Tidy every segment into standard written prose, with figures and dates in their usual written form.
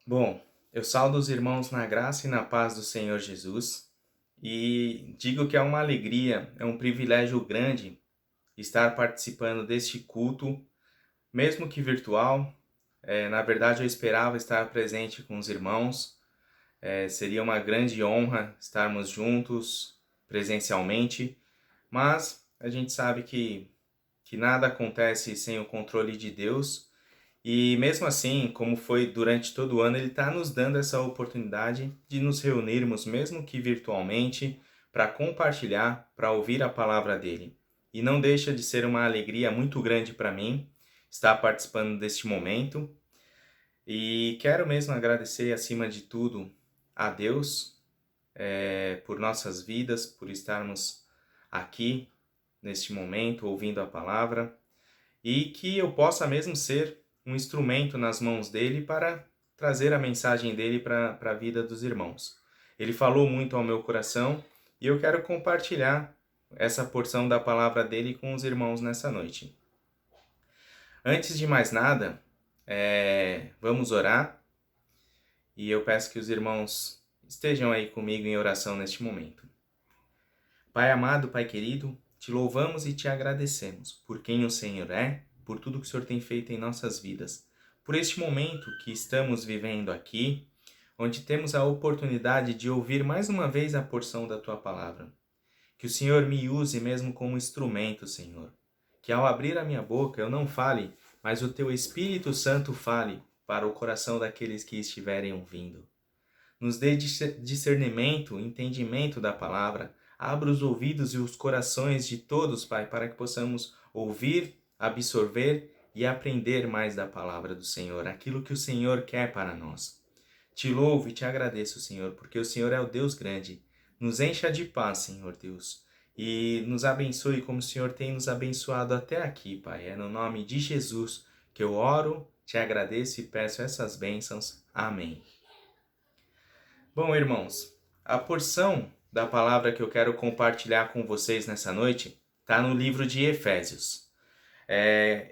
Bom, eu saúdo os irmãos na graça e na paz do Senhor Jesus e digo que é uma alegria, é um privilégio grande estar participando deste culto, mesmo que virtual. Na verdade, eu esperava estar presente com os irmãos. Seria uma grande honra estarmos juntos presencialmente, mas a gente sabe que nada acontece sem o controle de Deus. E mesmo assim, como foi durante todo o ano, ele está nos dando essa oportunidade de nos reunirmos, mesmo que virtualmente, para compartilhar, para ouvir a palavra dele. E não deixa de ser uma alegria muito grande para mim estar participando deste momento. E quero mesmo agradecer, acima de tudo, a Deus por nossas vidas, por estarmos aqui neste momento ouvindo a palavra e que eu possa mesmo ser um instrumento nas mãos dele para trazer a mensagem dele para a vida dos irmãos. Ele falou muito ao meu coração e eu quero compartilhar essa porção da palavra dele com os irmãos nessa noite. Antes de mais nada, vamos orar e eu peço que os irmãos estejam aí comigo em oração neste momento. Pai amado, Pai querido, te louvamos e te agradecemos por quem o Senhor é, por tudo que o Senhor tem feito em nossas vidas, por este momento que estamos vivendo aqui, onde temos a oportunidade de ouvir mais uma vez a porção da tua palavra. Que o Senhor me use mesmo como instrumento, Senhor. Que ao abrir a minha boca eu não fale, mas o teu Espírito Santo fale para o coração daqueles que estiverem ouvindo. Nos dê discernimento, entendimento da palavra. Abra os ouvidos e os corações de todos, Pai, para que possamos ouvir, absorver e aprender mais da palavra do Senhor, aquilo que o Senhor quer para nós. Te louvo e te agradeço, Senhor, porque o Senhor é o Deus grande. Nos encha de paz, Senhor Deus, e nos abençoe como o Senhor tem nos abençoado até aqui, Pai. É no nome de Jesus que eu oro, te agradeço e peço essas bênçãos. Amém. Bom, irmãos, a porção da palavra que eu quero compartilhar com vocês nessa noite está no livro de Efésios.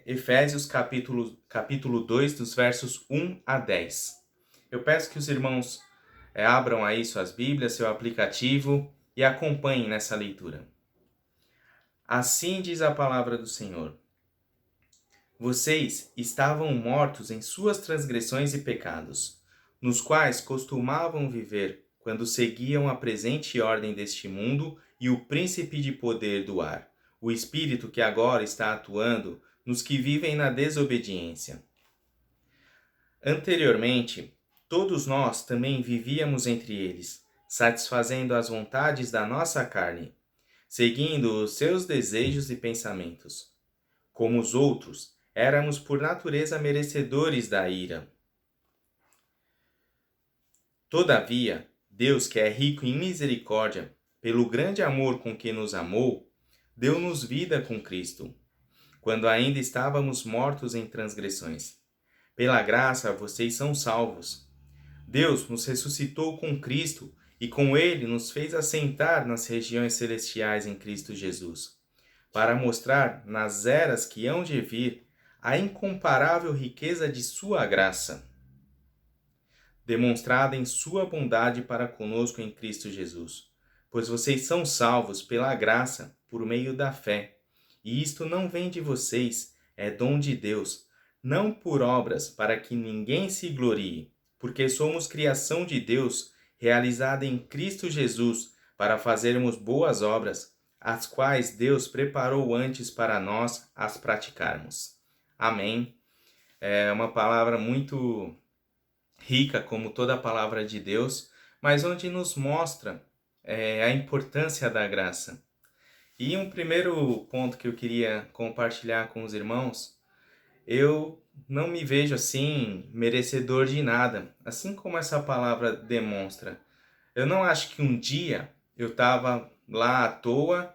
Efésios capítulo 2, dos versos 1 a 10. Eu peço que os irmãos abram aí suas Bíblias, seu aplicativo e acompanhem nessa leitura. Assim diz a palavra do Senhor. Vocês estavam mortos em suas transgressões e pecados, nos quais costumavam viver quando seguiam a presente ordem deste mundo e o príncipe de poder do ar, o espírito que agora está atuando nos que vivem na desobediência. Anteriormente, todos nós também vivíamos entre eles, satisfazendo as vontades da nossa carne, seguindo os seus desejos e pensamentos. Como os outros, éramos por natureza merecedores da ira. Todavia, Deus, que é rico em misericórdia, pelo grande amor com que nos amou, deu-nos vida com Cristo, quando ainda estávamos mortos em transgressões. Pela graça vocês são salvos. Deus nos ressuscitou com Cristo e com ele nos fez assentar nas regiões celestiais em Cristo Jesus, para mostrar nas eras que hão de vir a incomparável riqueza de sua graça, demonstrada em sua bondade para conosco em Cristo Jesus. Pois vocês são salvos pela graça, por meio da fé. E isto não vem de vocês, é dom de Deus, não por obras, para que ninguém se glorie, porque somos criação de Deus, realizada em Cristo Jesus, para fazermos boas obras, as quais Deus preparou antes para nós as praticarmos. Amém. É uma palavra muito rica, como toda a palavra de Deus, mas onde nos mostra a importância da graça. E um primeiro ponto que eu queria compartilhar com os irmãos, eu não me vejo assim merecedor de nada, assim como essa palavra demonstra. Eu não acho que um dia eu estava lá à toa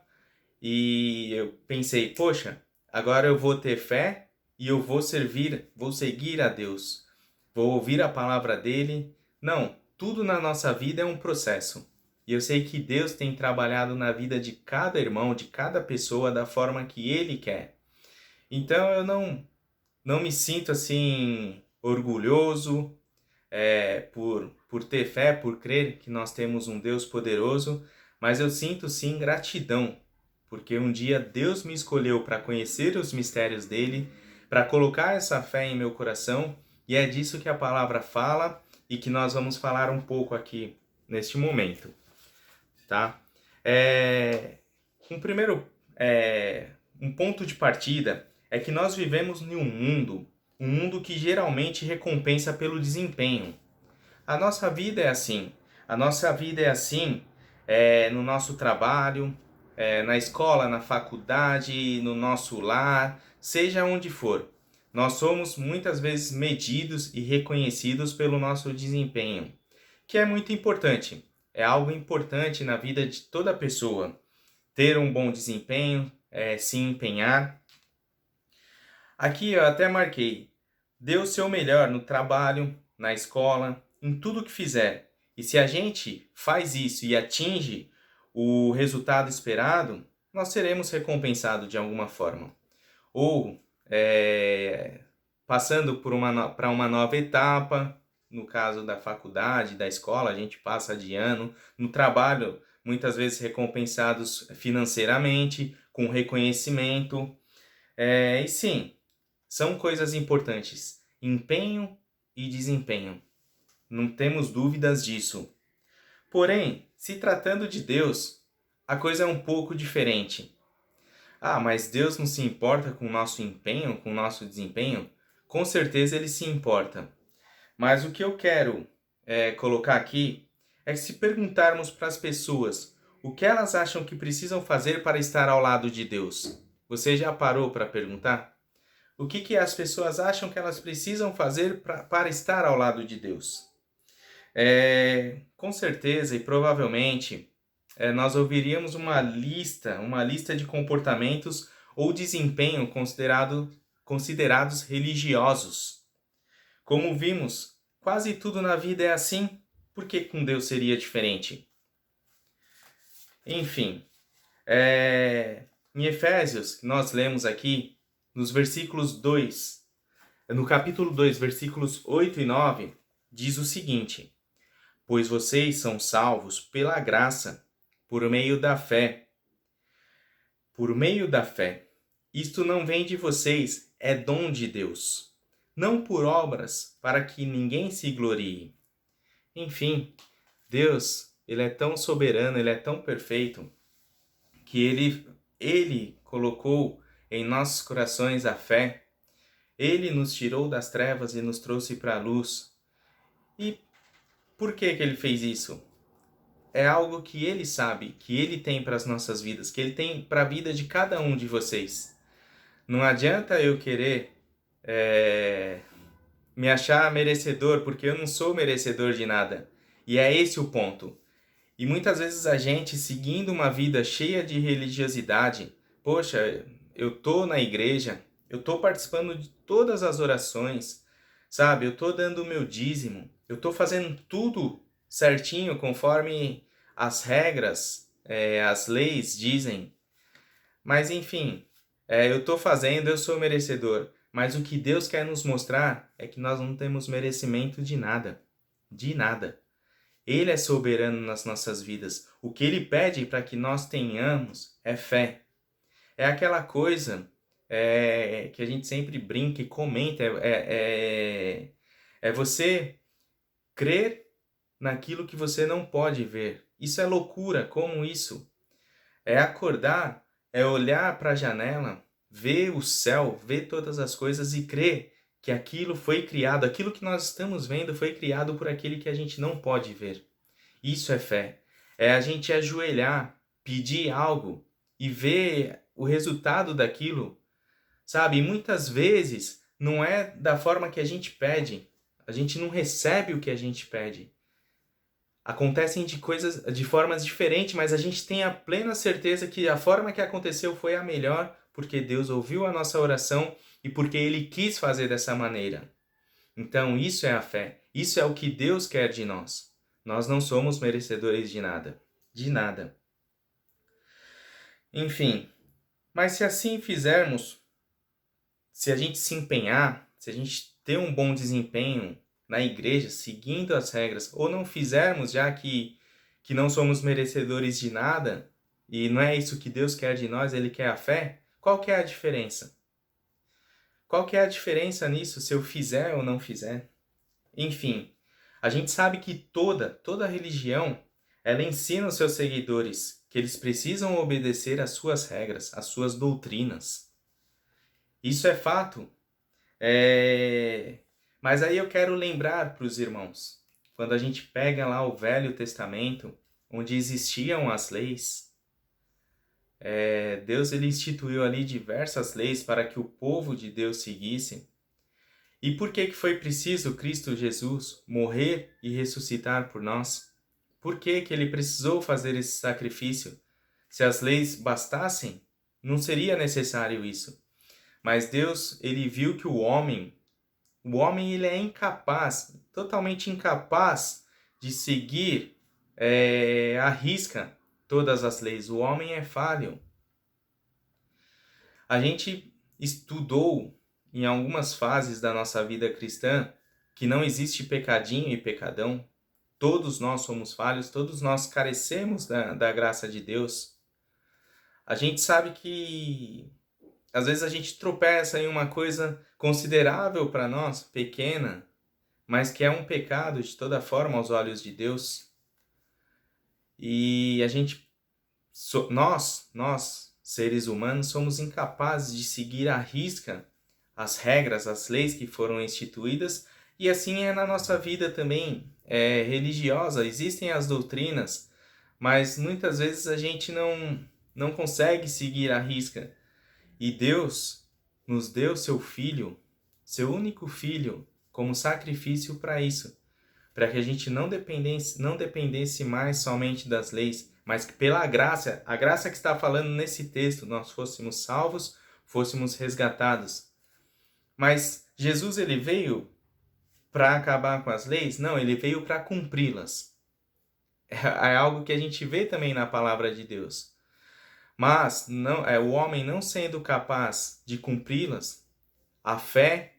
e eu pensei, poxa, agora eu vou ter fé e eu vou seguir a Deus, vou ouvir a palavra dele. Não, tudo na nossa vida é um processo. E eu sei que Deus tem trabalhado na vida de cada irmão, de cada pessoa, da forma que Ele quer. Então eu não me sinto assim orgulhoso, por ter fé, por crer que nós temos um Deus poderoso, mas eu sinto sim gratidão, porque um dia Deus me escolheu para conhecer os mistérios dele, para colocar essa fé em meu coração, e é disso que a palavra fala e que nós vamos falar um pouco aqui neste momento, tá? Um primeiro um ponto de partida é que nós vivemos em um mundo que geralmente recompensa pelo desempenho. A nossa vida é assim. A nossa vida é assim no nosso trabalho, na escola, na faculdade, no nosso lar, seja onde for. Nós somos muitas vezes medidos e reconhecidos pelo nosso desempenho, que é muito importante. É algo importante na vida de toda pessoa. Ter um bom desempenho, se empenhar. Aqui eu até marquei. Dê o seu melhor no trabalho, na escola, em tudo que fizer. E se a gente faz isso e atinge o resultado esperado, nós seremos recompensados de alguma forma. Ou passando para uma nova etapa, no caso da faculdade, da escola, a gente passa de ano. No trabalho, muitas vezes recompensados financeiramente, com reconhecimento. E sim, são coisas importantes. Empenho e desempenho. Não temos dúvidas disso. Porém, se tratando de Deus, a coisa é um pouco diferente. Ah, mas Deus não se importa com o nosso empenho, com o nosso desempenho? Com certeza ele se importa. Mas o que eu quero colocar aqui é que se perguntarmos para as pessoas o que elas acham que precisam fazer para estar ao lado de Deus. Você já parou para perguntar? O que as pessoas acham que elas precisam fazer para estar ao lado de Deus? Com certeza e provavelmente nós ouviríamos uma lista de comportamentos ou desempenho considerados religiosos. Como vimos, quase tudo na vida é assim, por que com Deus seria diferente? Enfim, em Efésios, nós lemos aqui, nos versículos 2, no capítulo 2, versículos 8 e 9, diz o seguinte: pois vocês são salvos pela graça, por meio da fé. Por meio da fé. Isto não vem de vocês, é dom de Deus. Não por obras, para que ninguém se glorie. Enfim, Deus, Ele é tão soberano, Ele é tão perfeito, que Ele colocou em nossos corações a fé. Ele nos tirou das trevas e nos trouxe para a luz. E por que Ele fez isso? É algo que Ele sabe, que Ele tem para as nossas vidas, que Ele tem para a vida de cada um de vocês. Não adianta eu querer me achar merecedor, porque eu não sou merecedor de nada. E é esse o ponto. E muitas vezes a gente, seguindo uma vida cheia de religiosidade, poxa, eu tô na igreja, eu tô participando de todas as orações, sabe? Eu tô dando o meu dízimo, eu tô fazendo tudo certinho conforme as regras, as leis dizem. Mas enfim, eu tô fazendo, eu sou merecedor. Mas o que Deus quer nos mostrar é que nós não temos merecimento de nada. De nada. Ele é soberano nas nossas vidas. O que Ele pede para que nós tenhamos é fé. É aquela coisa que a gente sempre brinca e comenta. É você crer naquilo que você não pode ver. Isso é loucura, como isso? É acordar, é olhar para a janela, ver o céu, ver todas as coisas e crer que aquilo foi criado, aquilo que nós estamos vendo foi criado por aquele que a gente não pode ver. Isso é fé. É a gente ajoelhar, pedir algo e ver o resultado daquilo, sabe? E muitas vezes não é da forma que a gente pede. A gente não recebe o que a gente pede. Acontecem de formas diferentes, mas a gente tem a plena certeza que a forma que aconteceu foi a melhor, porque Deus ouviu a nossa oração e porque Ele quis fazer dessa maneira. Então, isso é a fé. Isso é o que Deus quer de nós. Nós não somos merecedores de nada. De nada. Enfim, mas se assim fizermos, se a gente se empenhar, se a gente ter um bom desempenho, na igreja, seguindo as regras, ou não fizermos, já que não somos merecedores de nada, e não é isso que Deus quer de nós, Ele quer a fé, qual que é a diferença? Qual que é a diferença nisso, se eu fizer ou não fizer? Enfim, a gente sabe que toda religião, ela ensina os seus seguidores que eles precisam obedecer às suas regras, às suas doutrinas. Isso é fato. Mas aí eu quero lembrar para os irmãos, quando a gente pega lá o Velho Testamento, onde existiam as leis, Deus ele instituiu ali diversas leis para que o povo de Deus seguisse. E por que foi preciso Cristo Jesus morrer e ressuscitar por nós? Por que ele precisou fazer esse sacrifício? Se as leis bastassem, não seria necessário isso. Mas Deus, ele viu que o homem ele é incapaz, totalmente incapaz de seguir à risca todas as leis. O homem é falho. A gente estudou em algumas fases da nossa vida cristã que não existe pecadinho e pecadão. Todos nós somos falhos, todos nós carecemos da graça de Deus. A gente sabe que às vezes a gente tropeça em uma coisa considerável para nós, pequena, mas que é um pecado de toda forma aos olhos de Deus. E nós, seres humanos, somos incapazes de seguir à risca as regras, as leis que foram instituídas, e assim é na nossa vida também religiosa. Existem as doutrinas, mas muitas vezes a gente não consegue seguir à risca. E Deus nos deu seu Filho, seu único Filho, como sacrifício para isso. Para que a gente não dependesse mais somente das leis, mas que pela graça, a graça que está falando nesse texto, nós fôssemos salvos, fôssemos resgatados. Mas Jesus ele veio para acabar com as leis? Não, ele veio para cumpri-las. É algo que a gente vê também na palavra de Deus. Mas o homem não sendo capaz de cumpri-las, a fé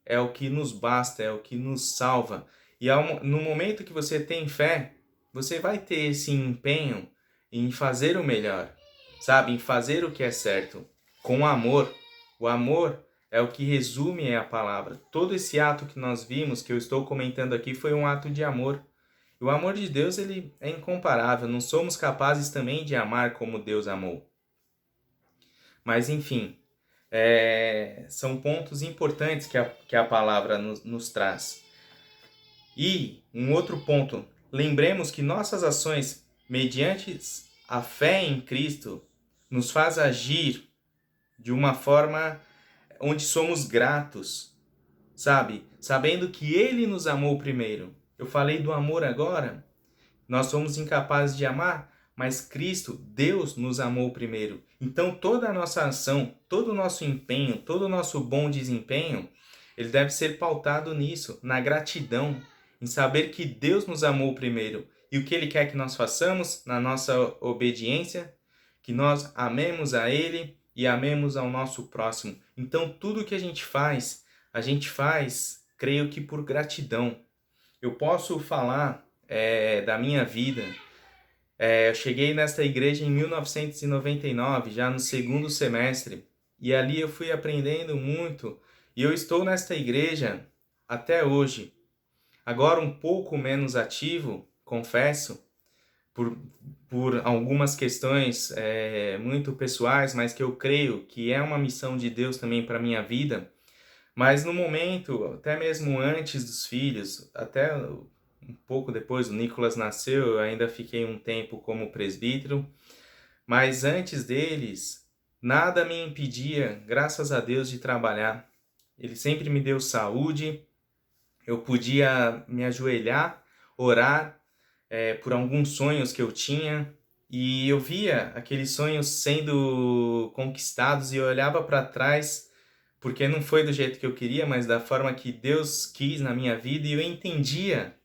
é o que nos basta, é o que nos salva. E no momento que você tem fé, você vai ter esse empenho em fazer o melhor, sabe? Em fazer o que é certo, com amor. O amor é o que resume a palavra. Todo esse ato que nós vimos, que eu estou comentando aqui, foi um ato de amor. E o amor de Deus ele é incomparável. Não somos capazes também de amar como Deus amou. Mas, enfim, são pontos importantes que a palavra nos traz. E um outro ponto, lembremos que nossas ações, mediante a fé em Cristo, nos faz agir de uma forma onde somos gratos, sabe? Sabendo que Ele nos amou primeiro. Eu falei do amor agora. Nós somos incapazes de amar, mas Cristo, Deus, nos amou primeiro. Então toda a nossa ação, todo o nosso empenho, todo o nosso bom desempenho, ele deve ser pautado nisso, na gratidão, em saber que Deus nos amou primeiro. E o que Ele quer que nós façamos na nossa obediência? Que nós amemos a Ele e amemos ao nosso próximo. Então tudo que a gente faz, creio que por gratidão. Eu posso falar da minha vida. Eu cheguei nesta igreja em 1999, já no segundo semestre, e ali eu fui aprendendo muito, e eu estou nesta igreja até hoje. Agora um pouco menos ativo, confesso, por algumas questões muito pessoais, mas que eu creio que é uma missão de Deus também para a minha vida. Mas no momento, até mesmo antes dos filhos, até um pouco depois o Nicolas nasceu, eu ainda fiquei um tempo como presbítero, mas antes deles, nada me impedia, graças a Deus, de trabalhar. Ele sempre me deu saúde, eu podia me ajoelhar, orar por alguns sonhos que eu tinha, e eu via aqueles sonhos sendo conquistados e eu olhava para trás, porque não foi do jeito que eu queria, mas da forma que Deus quis na minha vida, e eu entendia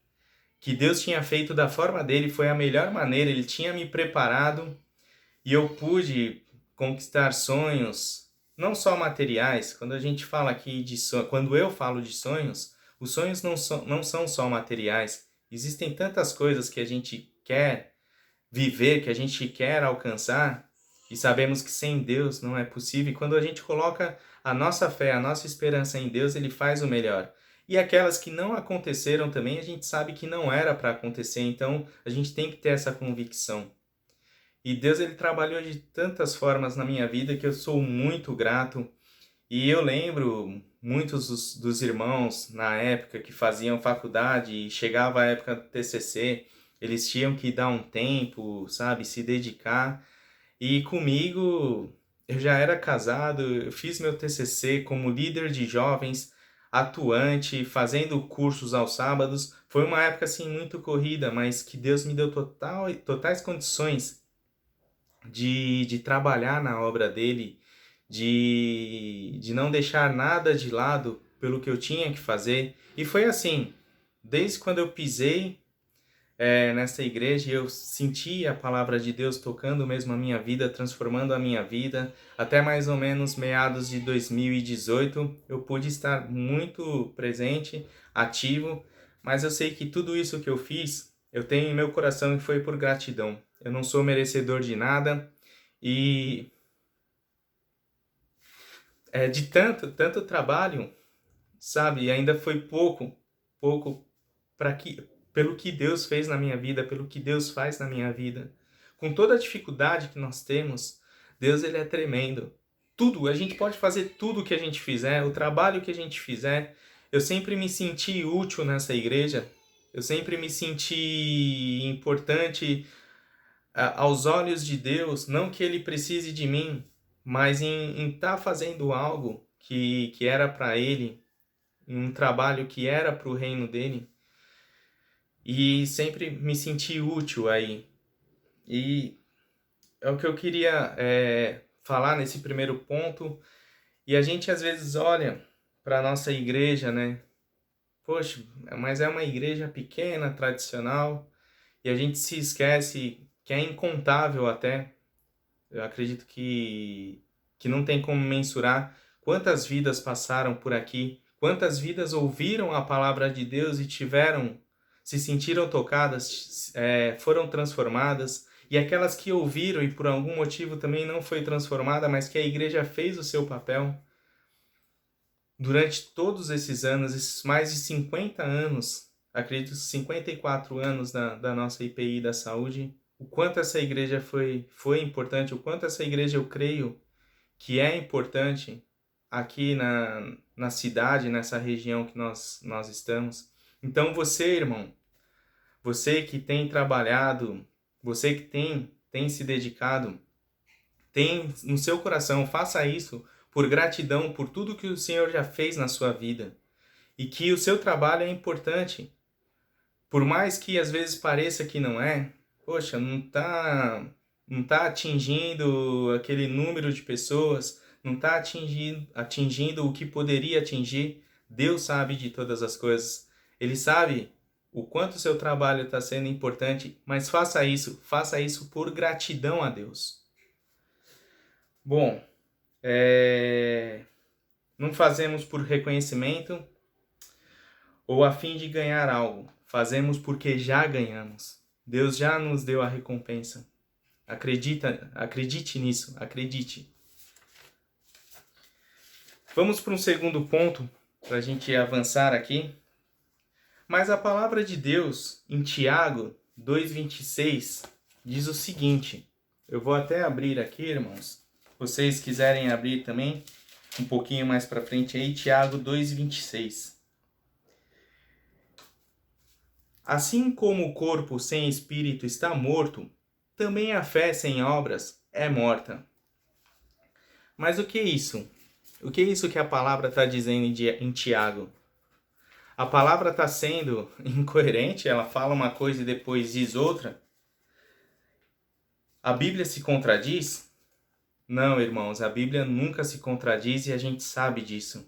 que Deus tinha feito da forma dele, foi a melhor maneira, ele tinha me preparado e eu pude conquistar sonhos, não só materiais. Quando a gente fala aqui quando eu falo de sonhos, Os sonhos não são só materiais. Existem tantas coisas que a gente quer viver, que a gente quer alcançar, e sabemos que sem Deus não é possível. E quando a gente coloca a nossa fé, a nossa esperança em Deus, Ele faz o melhor. E aquelas que não aconteceram também, a gente sabe que não era para acontecer, então a gente tem que ter essa convicção. E Deus, Ele trabalhou de tantas formas na minha vida que eu sou muito grato. E eu lembro muitos dos irmãos na época que faziam faculdade e chegava a época do TCC, eles tinham que dar um tempo, sabe, se dedicar. E comigo, eu já era casado, eu fiz meu TCC como líder de jovens, atuante, fazendo cursos aos sábados. Foi uma época assim muito corrida, mas que Deus me deu totais condições de trabalhar na obra dele, de não deixar nada de lado pelo que eu tinha que fazer. E foi assim, desde quando eu pisei nessa igreja, eu senti a palavra de Deus tocando mesmo a minha vida, transformando a minha vida. Até mais ou menos meados de 2018, eu pude estar muito presente, ativo, mas eu sei que tudo isso que eu fiz, eu tenho em meu coração que foi por gratidão. Eu não sou merecedor de nada e de tanto trabalho, sabe, ainda foi pouco para que pelo que Deus fez na minha vida, pelo que Deus faz na minha vida. Com toda a dificuldade que nós temos, Deus ele é tremendo. Tudo, a gente pode fazer tudo o que a gente fizer, o trabalho que a gente fizer. Eu sempre me senti útil nessa igreja. Eu sempre me senti importante aos olhos de Deus, não que ele precise de mim, mas em estar fazendo algo que era para ele, um trabalho que era para o reino dele. E sempre me senti útil aí. E é o que eu queria falar nesse primeiro ponto. E a gente às vezes olha para a nossa igreja, né? Poxa, mas é uma igreja pequena, tradicional, e a gente se esquece que é incontável até. Eu acredito que não tem como mensurar quantas vidas passaram por aqui, quantas vidas ouviram a palavra de Deus e se sentiram tocadas, foram transformadas, e aquelas que ouviram e por algum motivo também não foi transformada, mas que a igreja fez o seu papel. Durante todos esses anos, esses mais de 50 anos, acredito 54 anos da nossa IPI da saúde, o quanto essa igreja foi importante, o quanto essa igreja eu creio que é importante aqui na cidade, nessa região que nós estamos. Então você, irmão, você que tem trabalhado, você que tem se dedicado, tem no seu coração, faça isso por gratidão por tudo que o Senhor já fez na sua vida. E que o seu trabalho é importante. Por mais que às vezes pareça que não é, poxa, não tá atingindo aquele número de pessoas, não tá atingindo o que poderia atingir. Deus sabe de todas as coisas. Ele sabe o quanto o seu trabalho está sendo importante, mas faça isso por gratidão a Deus. Bom, não fazemos por reconhecimento ou a fim de ganhar algo. Fazemos porque já ganhamos. Deus já nos deu a recompensa. Acredite nisso, acredite. Vamos para um segundo ponto, para a gente avançar aqui. Mas a palavra de Deus, em Tiago 2,26, diz o seguinte. Eu vou até abrir aqui, irmãos. Se vocês quiserem abrir também, um pouquinho mais para frente aí, Tiago 2,26. Assim como o corpo sem espírito está morto, também a fé sem obras é morta. Mas o que é isso? O que é isso que a palavra está dizendo em Tiago? A palavra está sendo incoerente, ela fala uma coisa e depois diz outra? A Bíblia se contradiz? Não, irmãos, a Bíblia nunca se contradiz e a gente sabe disso.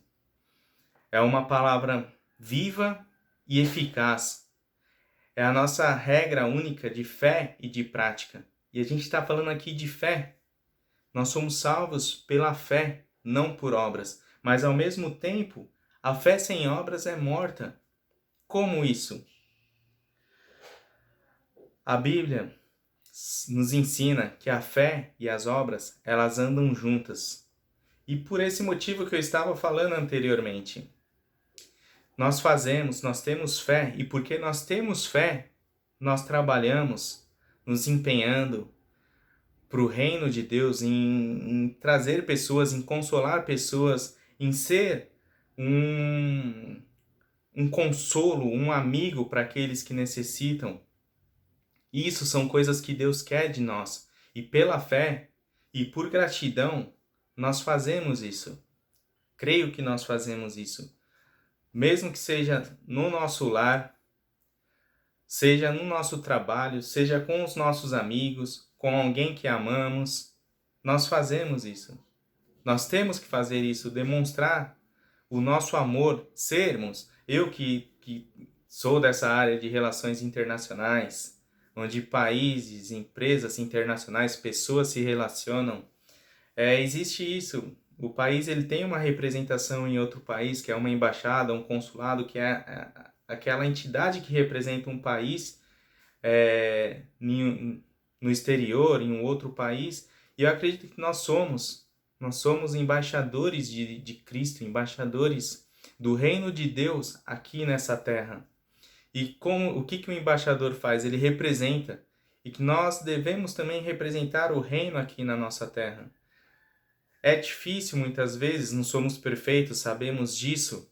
É uma palavra viva e eficaz. É a nossa regra única de fé e de prática. E a gente está falando aqui de fé. Nós somos salvos pela fé, não por obras. Mas ao mesmo tempo, a fé sem obras é morta. Como isso? A Bíblia nos ensina que a fé e as obras, elas andam juntas. E por esse motivo que eu estava falando anteriormente. Nós temos fé, e porque nós temos fé, nós trabalhamos, nos empenhando para o reino de Deus, em trazer pessoas, em consolar pessoas, em ser um consolo, um amigo para aqueles que necessitam. Isso são coisas que Deus quer de nós. E pela fé e por gratidão, nós fazemos isso. Creio que nós fazemos isso. Mesmo que seja no nosso lar, seja no nosso trabalho, seja com os nossos amigos, com alguém que amamos, nós fazemos isso. Nós temos que fazer isso, demonstrar o nosso amor, sermos. Eu que sou dessa área de relações internacionais, onde países, empresas internacionais, pessoas se relacionam, existe isso. O país ele tem uma representação em outro país, que é uma embaixada, um consulado, que é aquela entidade que representa um país no exterior, em um outro país. E eu acredito que nós somos embaixadores de Cristo, embaixadores do reino de Deus aqui nessa terra. E o que o embaixador faz? Ele representa. E que nós devemos também representar o reino aqui na nossa terra. É difícil muitas vezes, não somos perfeitos, sabemos disso,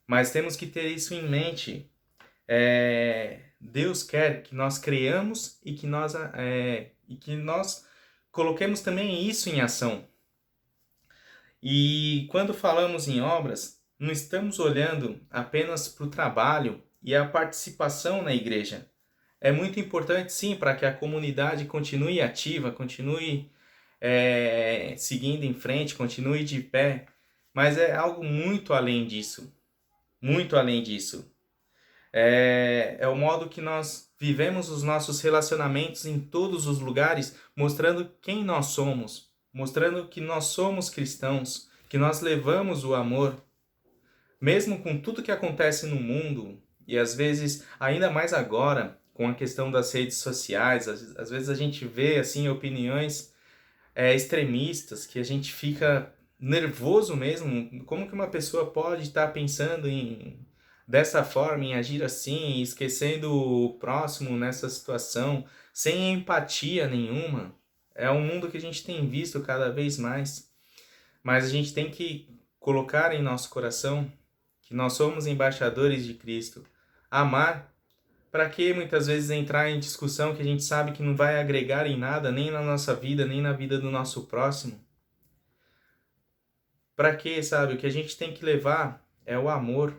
mas temos que ter isso em mente. Deus quer que nós creiamos e que nós coloquemos também isso em ação. E quando falamos em obras, não estamos olhando apenas para o trabalho e a participação na igreja. É muito importante, sim, para que a comunidade continue ativa, continue seguindo em frente, continue de pé, mas é algo muito além disso. Muito além disso. É o modo que nós vivemos os nossos relacionamentos em todos os lugares, mostrando quem nós somos, mostrando que nós somos cristãos, que nós levamos o amor, mesmo com tudo que acontece no mundo, e às vezes, ainda mais agora, com a questão das redes sociais, às vezes a gente vê assim opiniões extremistas, que a gente fica nervoso mesmo. Como que uma pessoa pode estar pensando dessa forma, em agir assim, esquecendo o próximo nessa situação, sem empatia nenhuma? É um mundo que a gente tem visto cada vez mais, mas a gente tem que colocar em nosso coração que nós somos embaixadores de Cristo. Amar. Para que muitas vezes entrar em discussão que a gente sabe que não vai agregar em nada, nem na nossa vida, nem na vida do nosso próximo? Para que, sabe? O que a gente tem que levar é o amor.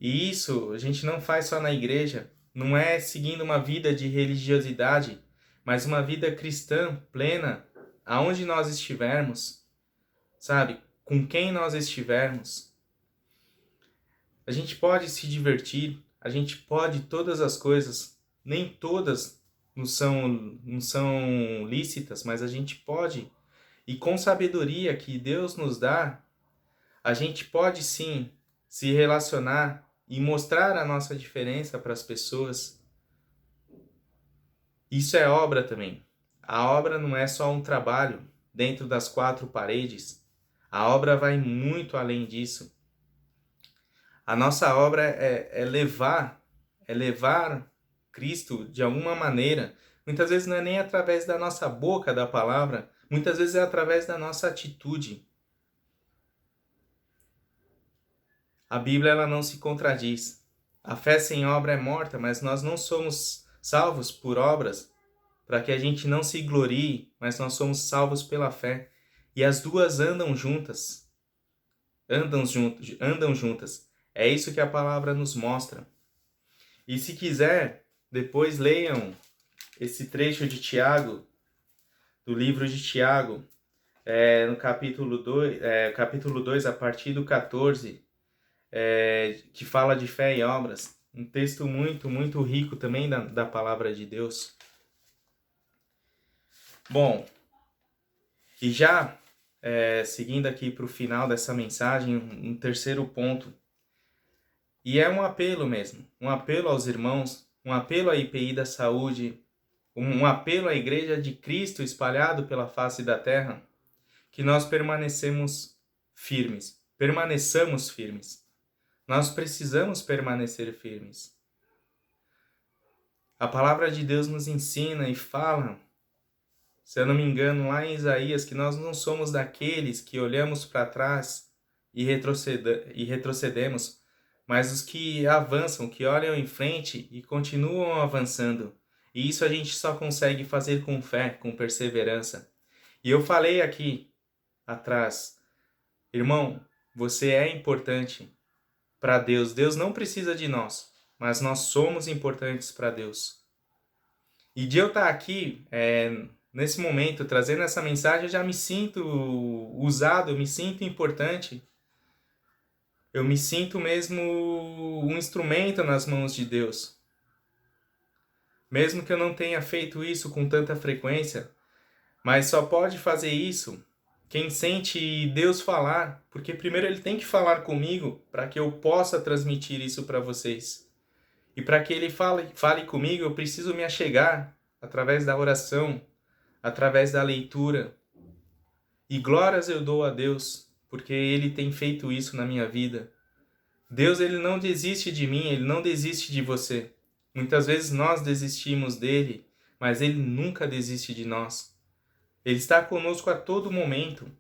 E isso a gente não faz só na igreja. Não é seguindo uma vida de religiosidade, mas uma vida cristã plena, aonde nós estivermos, sabe? Com quem nós estivermos. A gente pode se divertir, a gente pode todas as coisas, nem todas não são lícitas, mas a gente pode. E com sabedoria que Deus nos dá, a gente pode sim se relacionar e mostrar a nossa diferença para as pessoas. Isso é obra também. A obra não é só um trabalho dentro das quatro paredes. A obra vai muito além disso. A nossa obra é levar Cristo de alguma maneira. Muitas vezes não é nem através da nossa boca da palavra, muitas vezes é através da nossa atitude. A Bíblia ela não se contradiz. A fé sem obra é morta, mas nós não somos salvos por obras para que a gente não se glorie, mas nós somos salvos pela fé. E as duas andam juntas. Andam juntas. É isso que a palavra nos mostra. E se quiser, depois leiam esse trecho de Tiago, do livro de Tiago, no capítulo 2, a partir do 14, que fala de fé e obras. Um texto muito, muito rico também da palavra de Deus. Bom, e já seguindo aqui para o final dessa mensagem, um terceiro ponto. E é um apelo mesmo, um apelo aos irmãos, um apelo à IPI da saúde, um apelo à Igreja de Cristo espalhado pela face da terra, que nós permaneçamos firmes. Nós precisamos permanecer firmes. A palavra de Deus nos ensina e fala, se eu não me engano, lá em Isaías, que nós não somos daqueles que olhamos para trás e retrocedemos, mas os que avançam, que olham em frente e continuam avançando. E isso a gente só consegue fazer com fé, com perseverança. E eu falei aqui atrás, irmão, você é importante para Deus. Deus não precisa de nós, mas nós somos importantes para Deus. E de eu estar aqui, nesse momento, trazendo essa mensagem, eu já me sinto usado, eu me sinto importante. Eu me sinto mesmo um instrumento nas mãos de Deus. Mesmo que eu não tenha feito isso com tanta frequência, mas só pode fazer isso quem sente Deus falar, porque primeiro Ele tem que falar comigo para que eu possa transmitir isso para vocês. E para que Ele fale comigo, eu preciso me achegar através da oração, através da leitura. E glórias eu dou a Deus, porque Ele tem feito isso na minha vida. Deus, Ele não desiste de mim, Ele não desiste de você. Muitas vezes nós desistimos dEle, mas Ele nunca desiste de nós. Ele está conosco a todo momento.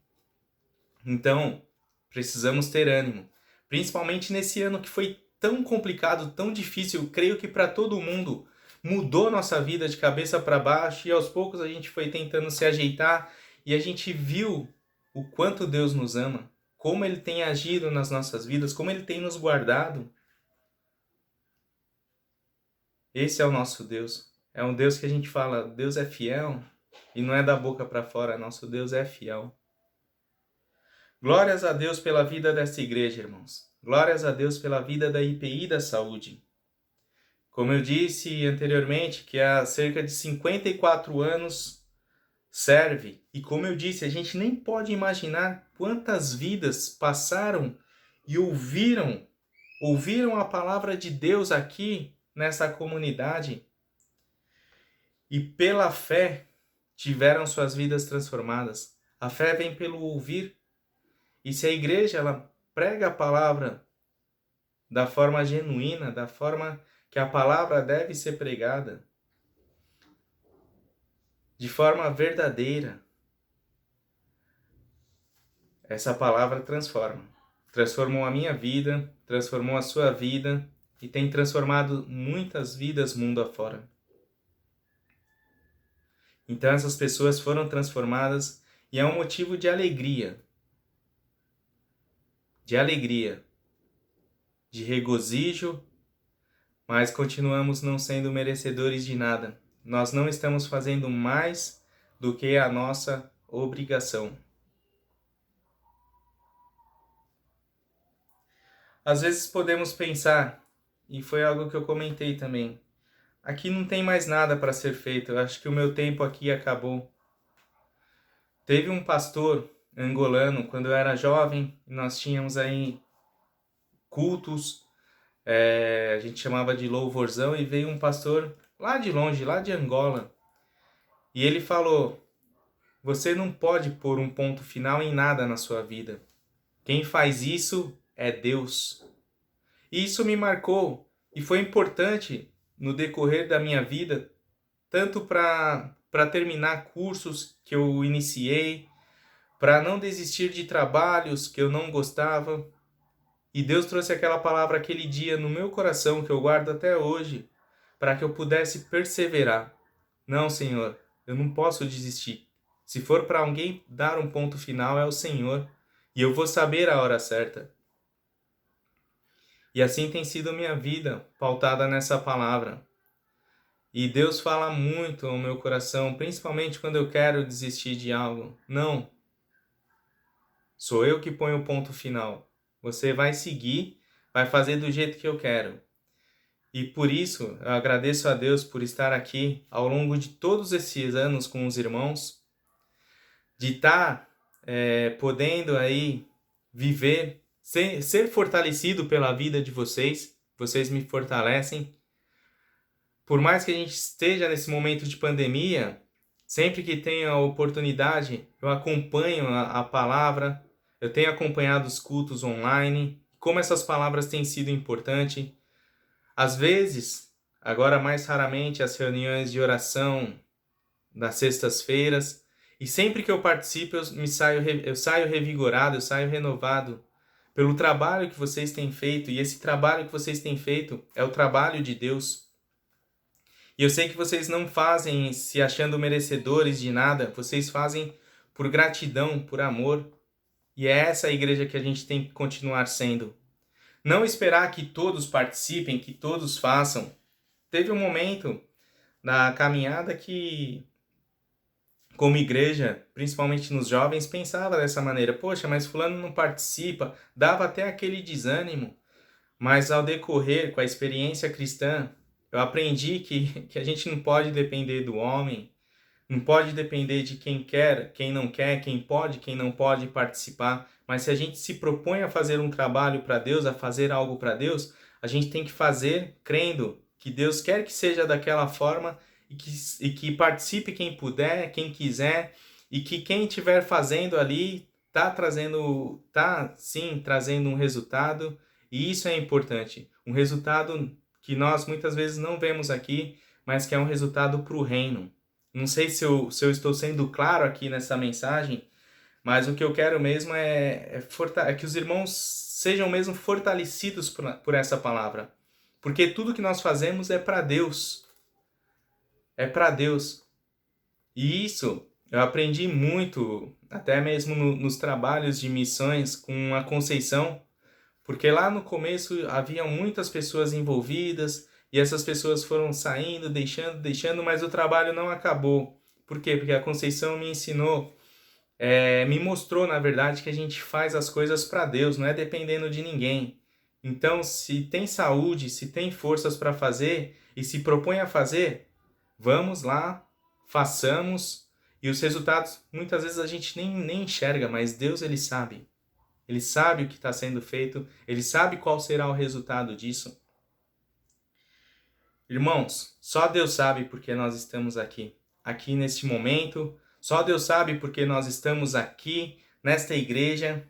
Então, precisamos ter ânimo. Principalmente nesse ano que foi tão complicado, tão difícil. Creio que para todo mundo mudou nossa vida de cabeça para baixo. E aos poucos a gente foi tentando se ajeitar. E a gente viu o quanto Deus nos ama. Como Ele tem agido nas nossas vidas. Como Ele tem nos guardado. Esse é o nosso Deus. É um Deus que a gente fala, Deus é fiel. E não é da boca para fora, nosso Deus é fiel. Glórias a Deus pela vida dessa igreja, irmãos. Glórias a Deus pela vida da IPI da saúde. Como eu disse anteriormente, que há cerca de 54 anos serve. E como eu disse, a gente nem pode imaginar quantas vidas passaram e ouviram a palavra de Deus aqui nessa comunidade. E pela fé tiveram suas vidas transformadas. A fé vem pelo ouvir. E se a igreja ela prega a palavra da forma genuína, da forma que a palavra deve ser pregada, de forma verdadeira, essa palavra transforma. Transformou a minha vida, transformou a sua vida e tem transformado muitas vidas mundo afora. Então essas pessoas foram transformadas e é um motivo de alegria, de regozijo, mas continuamos não sendo merecedores de nada. Nós não estamos fazendo mais do que a nossa obrigação. Às vezes podemos pensar, e foi algo que eu comentei também, aqui não tem mais nada para ser feito, eu acho que o meu tempo aqui acabou. Teve um pastor angolano, quando eu era jovem, nós tínhamos aí cultos, a gente chamava de louvorzão, e veio um pastor lá de longe, lá de Angola, e ele falou, você não pode pôr um ponto final em nada na sua vida. Quem faz isso é Deus. E isso me marcou e foi importante no decorrer da minha vida, tanto para terminar cursos que eu iniciei, para não desistir de trabalhos que eu não gostava. E Deus trouxe aquela palavra aquele dia no meu coração, que eu guardo até hoje, para que eu pudesse perseverar. Não, Senhor, eu não posso desistir. Se for para alguém dar um ponto final, é o Senhor. E eu vou saber a hora certa. E assim tem sido minha vida, pautada nessa palavra. E Deus fala muito ao meu coração, principalmente quando eu quero desistir de algo. Não. Sou eu que ponho o ponto final. Você vai seguir, vai fazer do jeito que eu quero. E por isso, eu agradeço a Deus por estar aqui ao longo de todos esses anos com os irmãos, de estar podendo aí viver ser fortalecido pela vida de vocês. Vocês me fortalecem. Por mais que a gente esteja nesse momento de pandemia, sempre que tenho a oportunidade, eu acompanho a palavra, eu tenho acompanhado os cultos online, como essas palavras têm sido importantes. Às vezes, agora mais raramente, as reuniões de oração das sextas-feiras, e sempre que eu participo, eu saio revigorado, eu saio renovado pelo trabalho que vocês têm feito, e esse trabalho que vocês têm feito é o trabalho de Deus. E eu sei que vocês não fazem se achando merecedores de nada, vocês fazem por gratidão, por amor. E é essa a igreja que a gente tem que continuar sendo. Não esperar que todos participem, que todos façam. Teve um momento na caminhada que, como igreja, principalmente nos jovens, pensava dessa maneira. Poxa, mas fulano não participa. Dava até aquele desânimo. Mas ao decorrer, com a experiência cristã, eu aprendi que a gente não pode depender do homem, não pode depender de quem quer, quem não quer, quem pode, quem não pode participar. Mas se a gente se propõe a fazer um trabalho para Deus, a fazer algo para Deus, a gente tem que fazer crendo que Deus quer que seja daquela forma e que participe quem puder, quem quiser, e que quem estiver fazendo ali tá sim trazendo um resultado, e isso é importante. Um resultado que nós muitas vezes não vemos aqui, mas que é um resultado para o reino. Não sei se eu estou sendo claro aqui nessa mensagem, mas o que eu quero mesmo é que os irmãos sejam mesmo fortalecidos por essa palavra. Porque tudo que nós fazemos é para Deus. É para Deus. E isso eu aprendi muito, até mesmo nos trabalhos de missões com a Conceição, porque lá no começo haviam muitas pessoas envolvidas e essas pessoas foram saindo, deixando, mas o trabalho não acabou. Por quê? Porque a Conceição me ensinou, me mostrou, na verdade, que a gente faz as coisas para Deus, não é dependendo de ninguém. Então, se tem saúde, se tem forças para fazer e se propõe a fazer, vamos lá, façamos. E os resultados, muitas vezes a gente nem enxerga, mas Deus, ele sabe. Ele sabe o que está sendo feito, ele sabe qual será o resultado disso. Irmãos, só Deus sabe porque nós estamos aqui neste momento. Só Deus sabe porque nós estamos aqui nesta igreja.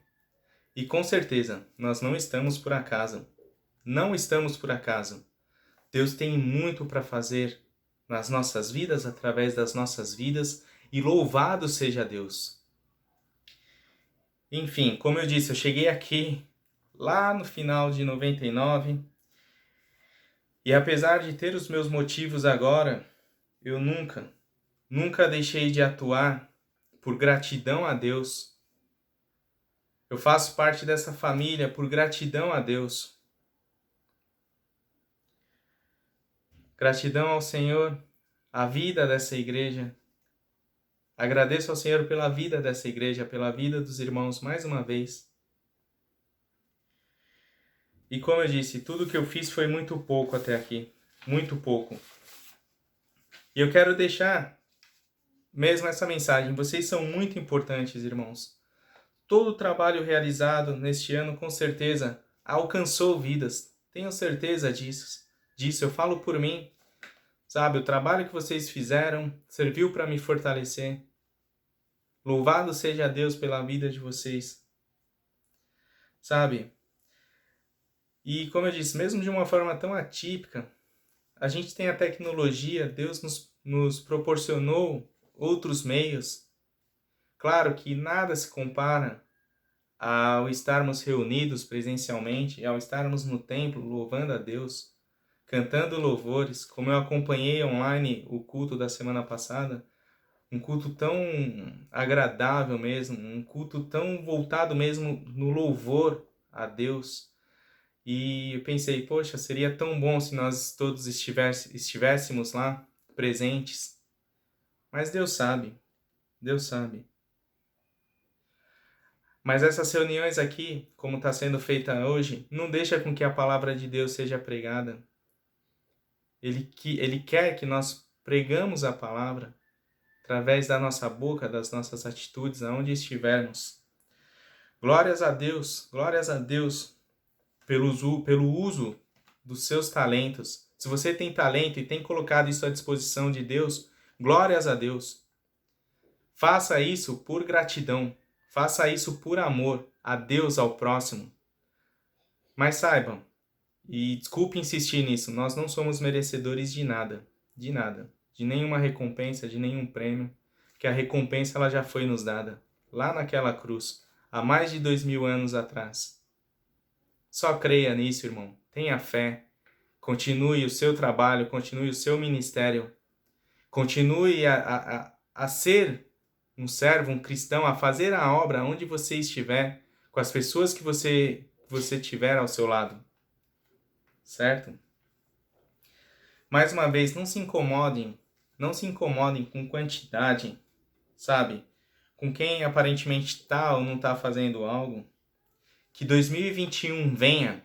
E com certeza, nós não estamos por acaso. Não estamos por acaso. Deus tem muito para fazer nas nossas vidas, através das nossas vidas, e louvado seja Deus. Enfim, como eu disse, eu cheguei aqui lá no final de 99, e apesar de ter os meus motivos agora, eu nunca deixei de atuar por gratidão a Deus. Eu faço parte dessa família por gratidão a Deus. Gratidão ao Senhor, a vida dessa igreja. Agradeço ao Senhor pela vida dessa igreja, pela vida dos irmãos mais uma vez. E como eu disse, tudo que eu fiz foi muito pouco até aqui. Muito pouco. E eu quero deixar mesmo essa mensagem. Vocês são muito importantes, irmãos. Todo o trabalho realizado neste ano, com certeza, alcançou vidas. Tenho certeza disso. Eu falo por mim. Sabe, o trabalho que vocês fizeram serviu para me fortalecer. Louvado seja Deus pela vida de vocês. Sabe? E como eu disse, mesmo de uma forma tão atípica, a gente tem a tecnologia, Deus nos proporcionou outros meios. Claro que nada se compara ao estarmos reunidos presencialmente, ao estarmos no templo louvando a Deus, cantando louvores, como eu acompanhei online o culto da semana passada, um culto tão agradável mesmo, um culto tão voltado mesmo no louvor a Deus. E eu pensei, poxa, seria tão bom se nós todos estivéssemos lá, presentes. Mas Deus sabe, Deus sabe. Mas essas reuniões aqui, como está sendo feita hoje, não deixa com que a palavra de Deus seja pregada. Ele quer que nós pregamos a palavra através da nossa boca, das nossas atitudes, aonde estivermos. Glórias a Deus pelo uso dos seus talentos. Se você tem talento e tem colocado isso à disposição de Deus, glórias a Deus. Faça isso por gratidão. Faça isso por amor a Deus, ao próximo. Mas saibam, e desculpe insistir nisso, nós não somos merecedores de nada, de nenhuma recompensa, de nenhum prêmio, que a recompensa ela já foi nos dada, lá naquela cruz, há mais de 2000 anos atrás. Só creia nisso, irmão, tenha fé, continue o seu trabalho, continue o seu ministério, continue a ser um servo, um cristão, a fazer a obra onde você estiver, com as pessoas que você tiver ao seu lado. Certo? Mais uma vez, não se incomodem com quantidade, sabe? Com quem aparentemente está ou não está fazendo algo. Que 2021 venha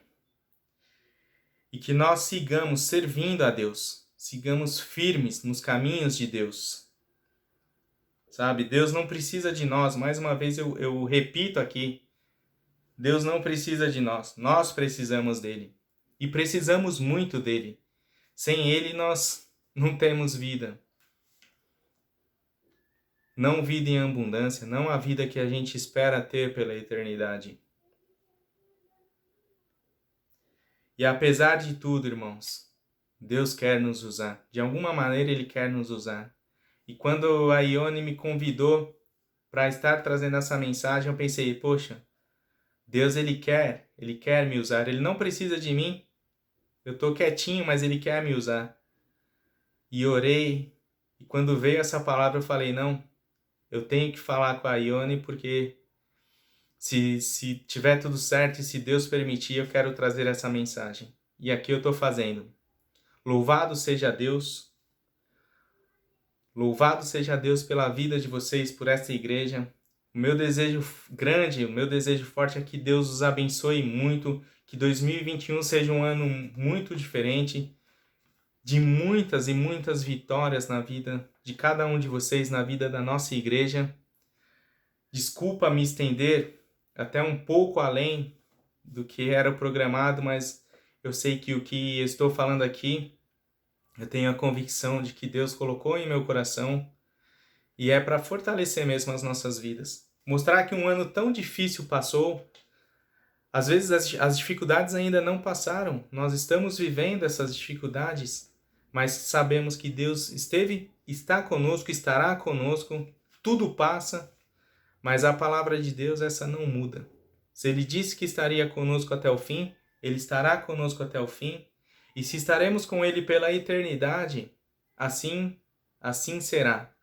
e que nós sigamos servindo a Deus, sigamos firmes nos caminhos de Deus. Sabe? Deus não precisa de nós, mais uma vez eu repito aqui, Deus não precisa de nós precisamos dele. E precisamos muito dele. Sem ele nós não temos vida. Não vida em abundância, não a vida que a gente espera ter pela eternidade. E apesar de tudo, irmãos, Deus quer nos usar. De alguma maneira ele quer nos usar. E quando a Ione me convidou para estar trazendo essa mensagem, eu pensei, poxa, Deus ele quer me usar. Ele não precisa de mim. Eu estou quietinho, mas ele quer me usar. E orei. E quando veio essa palavra, eu falei, não, eu tenho que falar com a Ione, porque se tiver tudo certo e se Deus permitir, eu quero trazer essa mensagem. E aqui eu estou fazendo. Louvado seja Deus. Louvado seja Deus pela vida de vocês, por essa igreja. O meu desejo grande, o meu desejo forte é que Deus os abençoe muito, que 2021 seja um ano muito diferente, de muitas e muitas vitórias na vida de cada um de vocês, na vida da nossa igreja. Desculpa me estender até um pouco além do que era programado, mas eu sei que o que eu estou falando aqui, eu tenho a convicção de que Deus colocou em meu coração e é para fortalecer mesmo as nossas vidas. Mostrar que um ano tão difícil passou. Às vezes as dificuldades ainda não passaram. Nós estamos vivendo essas dificuldades, mas sabemos que Deus está conosco, estará conosco. Tudo passa, mas a palavra de Deus essa não muda. Se Ele disse que estaria conosco até o fim, Ele estará conosco até o fim. E se estaremos com Ele pela eternidade, assim será.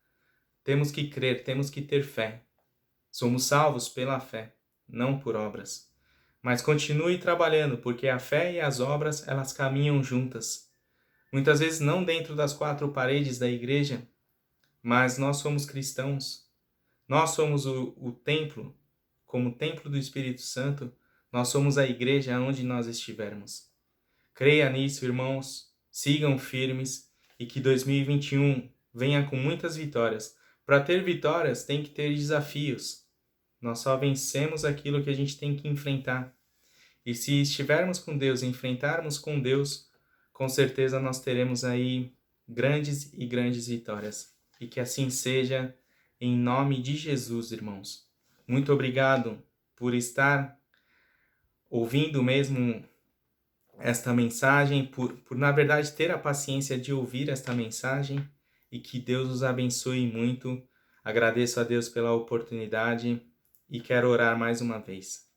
Temos que crer, temos que ter fé. Somos salvos pela fé, não por obras. Mas continue trabalhando, porque a fé e as obras, elas caminham juntas. Muitas vezes não dentro das quatro paredes da igreja, mas nós somos cristãos. Nós somos o templo, como templo do Espírito Santo, nós somos a igreja onde nós estivermos. Creia nisso, irmãos, sigam firmes e que 2021 venha com muitas vitórias. Para ter vitórias, tem que ter desafios. Nós só vencemos aquilo que a gente tem que enfrentar. E se estivermos com Deus, enfrentarmos com Deus, com certeza nós teremos aí grandes e grandes vitórias. E que assim seja, em nome de Jesus, irmãos. Muito obrigado por estar ouvindo mesmo esta mensagem, por na verdade ter a paciência de ouvir esta mensagem e que Deus os abençoe muito. Agradeço a Deus pela oportunidade e quero orar mais uma vez.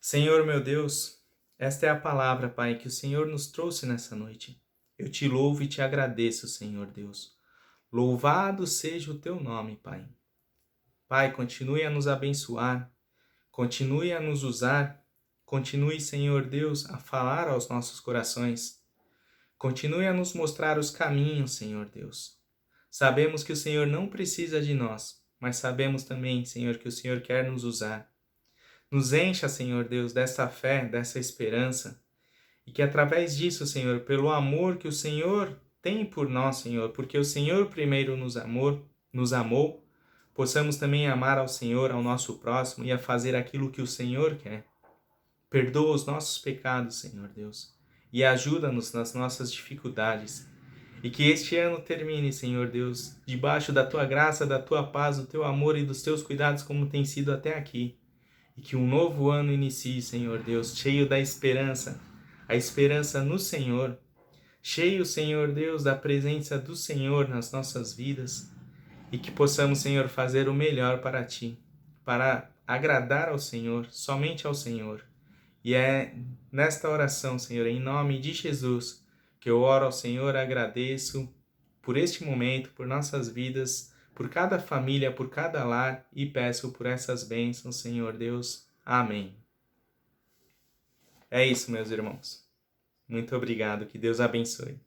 Senhor meu Deus, esta é a palavra, Pai, que o Senhor nos trouxe nessa noite. Eu te louvo e te agradeço, Senhor Deus. Louvado seja o teu nome, Pai. Pai, continue a nos abençoar, continue a nos usar, continue, Senhor Deus, a falar aos nossos corações. Continue a nos mostrar os caminhos, Senhor Deus. Sabemos que o Senhor não precisa de nós, mas sabemos também, Senhor, que o Senhor quer nos usar. Nos encha, Senhor Deus, dessa fé, dessa esperança, e que através disso, Senhor, pelo amor que o Senhor tem por nós, Senhor, porque o Senhor primeiro nos amou, possamos também amar ao Senhor, ao nosso próximo e a fazer aquilo que o Senhor quer. Perdoa os nossos pecados, Senhor Deus, e ajuda-nos nas nossas dificuldades. E que este ano termine, Senhor Deus, debaixo da Tua graça, da Tua paz, do Teu amor e dos Teus cuidados como tem sido até aqui. E que um novo ano inicie, Senhor Deus, cheio da esperança, a esperança no Senhor, cheio, Senhor Deus, da presença do Senhor nas nossas vidas, e que possamos, Senhor, fazer o melhor para Ti, para agradar ao Senhor, somente ao Senhor. E é nesta oração, Senhor, em nome de Jesus, que eu oro ao Senhor, agradeço por este momento, por nossas vidas, por cada família, por cada lar, e peço por essas bênçãos, Senhor Deus. Amém. É isso, meus irmãos. Muito obrigado, que Deus abençoe.